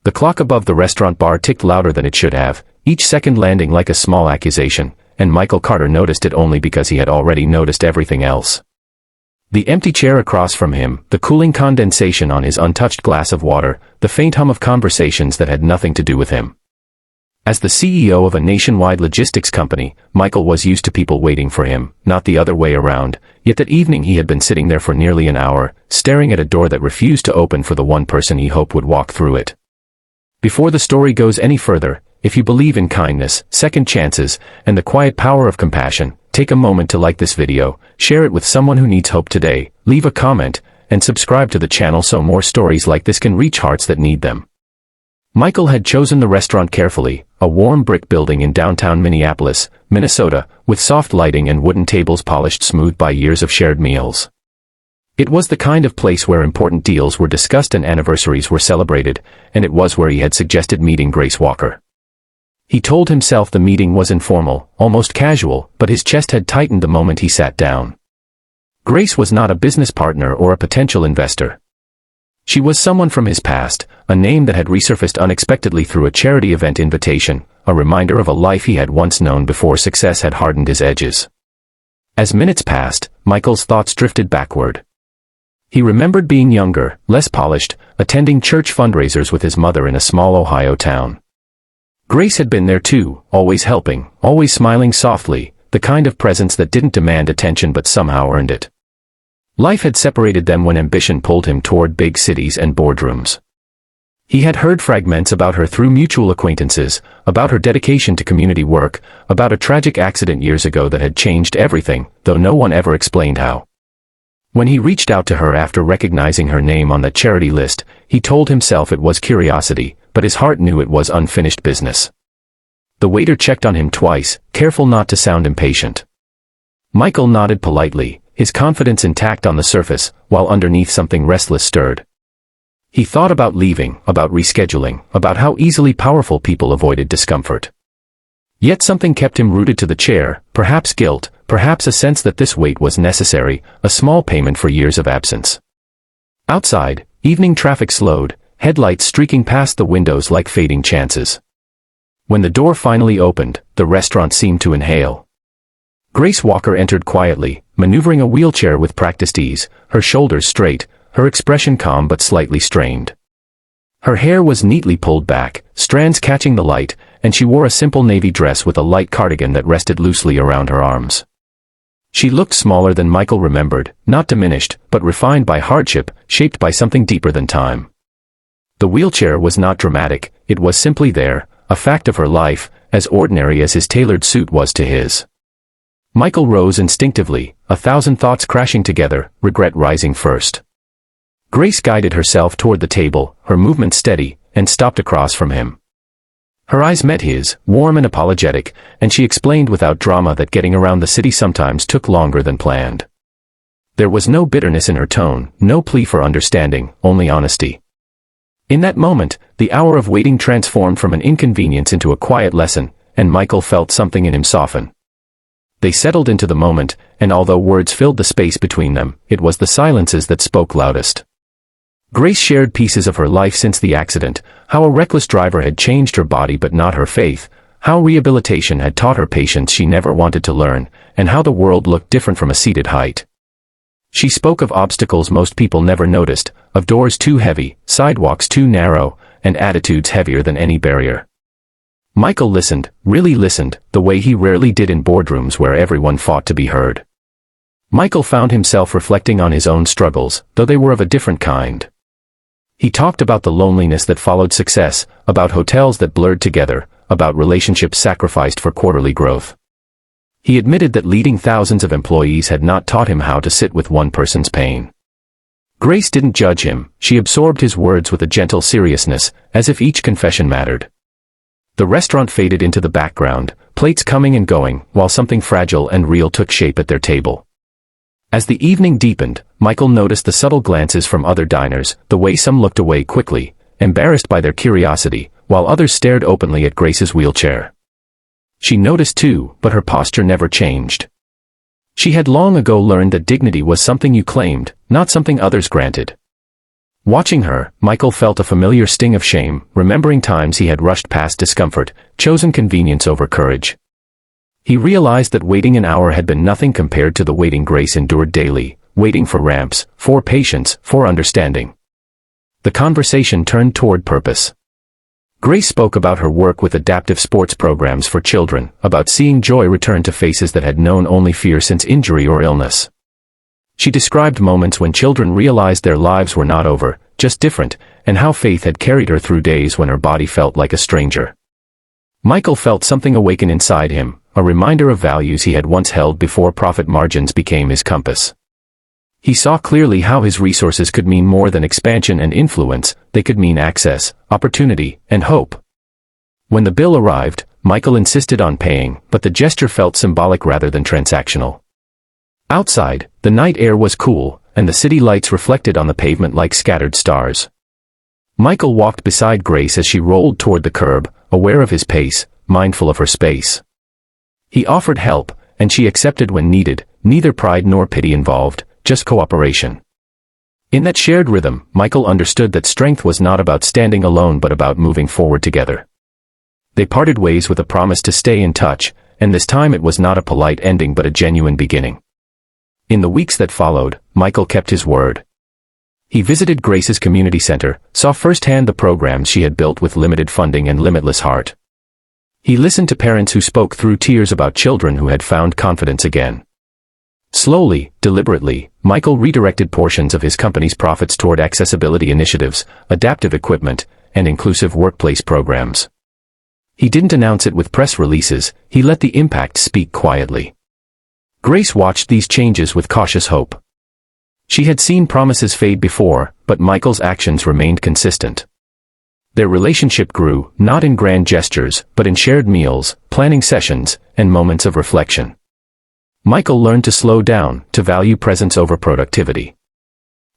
The clock above the restaurant bar ticked louder than it should have, each second landing like a small accusation, and Michael Carter noticed it only because he had already noticed everything else. The empty chair across from him, the cooling condensation on his untouched glass of water, the faint hum of conversations that had nothing to do with him. As the CEO of a nationwide logistics company, Michael was used to people waiting for him, not the other way around, yet that evening he had been sitting there for nearly an hour, staring at a door that refused to open for the one person he hoped would walk through it. Before the story goes any further, if you believe in kindness, second chances, and the quiet power of compassion, take a moment to like this video, share it with someone who needs hope today, leave a comment, and subscribe to the channel so more stories like this can reach hearts that need them. Michael had chosen the restaurant carefully, a warm brick building in downtown Minneapolis, Minnesota, with soft lighting and wooden tables polished smooth by years of shared meals. It was the kind of place where important deals were discussed and anniversaries were celebrated, and it was where he had suggested meeting Grace Walker. He told himself the meeting was informal, almost casual, but his chest had tightened the moment he sat down. Grace was not a business partner or a potential investor. She was someone from his past, a name that had resurfaced unexpectedly through a charity event invitation, a reminder of a life he had once known before success had hardened his edges. As minutes passed, Michael's thoughts drifted backward. He remembered being younger, less polished, attending church fundraisers with his mother in a small Ohio town. Grace had been there too, always helping, always smiling softly, the kind of presence that didn't demand attention but somehow earned it. Life had separated them when ambition pulled him toward big cities and boardrooms. He had heard fragments about her through mutual acquaintances, about her dedication to community work, about a tragic accident years ago that had changed everything, though no one ever explained how. When he reached out to her after recognizing her name on the charity list, he told himself it was curiosity, but his heart knew it was unfinished business. The waiter checked on him twice, careful not to sound impatient. Michael nodded politely, his confidence intact on the surface, while underneath something restless stirred. He thought about leaving, about rescheduling, about how easily powerful people avoided discomfort. Yet something kept him rooted to the chair, perhaps guilt, perhaps a sense that this wait was necessary, a small payment for years of absence. Outside, evening traffic slowed, headlights streaking past the windows like fading chances. When the door finally opened, the restaurant seemed to inhale. Grace Walker entered quietly, maneuvering a wheelchair with practiced ease, her shoulders straight, her expression calm but slightly strained. Her hair was neatly pulled back, strands catching the light, and she wore a simple navy dress with a light cardigan that rested loosely around her arms. She looked smaller than Michael remembered, not diminished, but refined by hardship, shaped by something deeper than time. The wheelchair was not dramatic, it was simply there, a fact of her life, as ordinary as his tailored suit was to his. Michael rose instinctively, 1,000 thoughts crashing together, regret rising first. Grace guided herself toward the table, her movement steady, and stopped across from him. Her eyes met his, warm and apologetic, and she explained without drama that getting around the city sometimes took longer than planned. There was no bitterness in her tone, no plea for understanding, only honesty. In that moment, the hour of waiting transformed from an inconvenience into a quiet lesson, and Michael felt something in him soften. They settled into the moment, and although words filled the space between them, it was the silences that spoke loudest. Grace shared pieces of her life since the accident, how a reckless driver had changed her body but not her faith, how rehabilitation had taught her patience she never wanted to learn, and how the world looked different from a seated height. She spoke of obstacles most people never noticed, of doors too heavy, sidewalks too narrow, and attitudes heavier than any barrier. Michael listened, really listened, the way he rarely did in boardrooms where everyone fought to be heard. Michael found himself reflecting on his own struggles, though they were of a different kind. He talked about the loneliness that followed success, about hotels that blurred together, about relationships sacrificed for quarterly growth. He admitted that leading thousands of employees had not taught him how to sit with one person's pain. Grace didn't judge him, she absorbed his words with a gentle seriousness, as if each confession mattered. The restaurant faded into the background, plates coming and going, while something fragile and real took shape at their table. As the evening deepened, Michael noticed the subtle glances from other diners, the way some looked away quickly, embarrassed by their curiosity, while others stared openly at Grace's wheelchair. She noticed too, but her posture never changed. She had long ago learned that dignity was something you claimed, not something others granted. Watching her, Michael felt a familiar sting of shame, remembering times he had rushed past discomfort, chosen convenience over courage. He realized that waiting an hour had been nothing compared to the waiting Grace endured daily, waiting for ramps, for patience, for understanding. The conversation turned toward purpose. Grace spoke about her work with adaptive sports programs for children, about seeing joy return to faces that had known only fear since injury or illness. She described moments when children realized their lives were not over, just different, and how faith had carried her through days when her body felt like a stranger. Michael felt something awaken inside him, a reminder of values he had once held before profit margins became his compass. He saw clearly how his resources could mean more than expansion and influence, they could mean access, opportunity, and hope. When the bill arrived, Michael insisted on paying, but the gesture felt symbolic rather than transactional. Outside, the night air was cool, and the city lights reflected on the pavement like scattered stars. Michael walked beside Grace as she rolled toward the curb, aware of his pace, mindful of her space. He offered help, and she accepted when needed, neither pride nor pity involved, just cooperation. In that shared rhythm, Michael understood that strength was not about standing alone but about moving forward together. They parted ways with a promise to stay in touch, and this time it was not a polite ending but a genuine beginning. In the weeks that followed, Michael kept his word. He visited Grace's community center, saw firsthand the programs she had built with limited funding and limitless heart. He listened to parents who spoke through tears about children who had found confidence again. Slowly, deliberately, Michael redirected portions of his company's profits toward accessibility initiatives, adaptive equipment, and inclusive workplace programs. He didn't announce it with press releases, he let the impact speak quietly. Grace watched these changes with cautious hope. She had seen promises fade before, but Michael's actions remained consistent. Their relationship grew, not in grand gestures, but in shared meals, planning sessions, and moments of reflection. Michael learned to slow down, to value presence over productivity.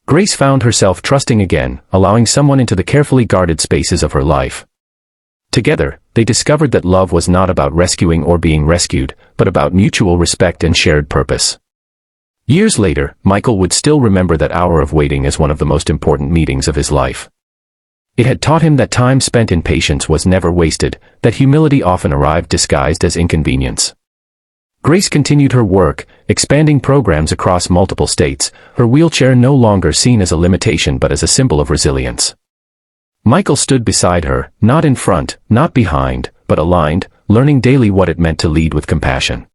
Grace found herself trusting again, allowing someone into the carefully guarded spaces of her life. Together, they discovered that love was not about rescuing or being rescued, but about mutual respect and shared purpose. Years later, Michael would still remember that hour of waiting as one of the most important meetings of his life. It had taught him that time spent in patience was never wasted, that humility often arrived disguised as inconvenience. Grace continued her work, expanding programs across multiple states, her wheelchair no longer seen as a limitation but as a symbol of resilience. Michael stood beside her, not in front, not behind, but aligned, learning daily what it meant to lead with compassion.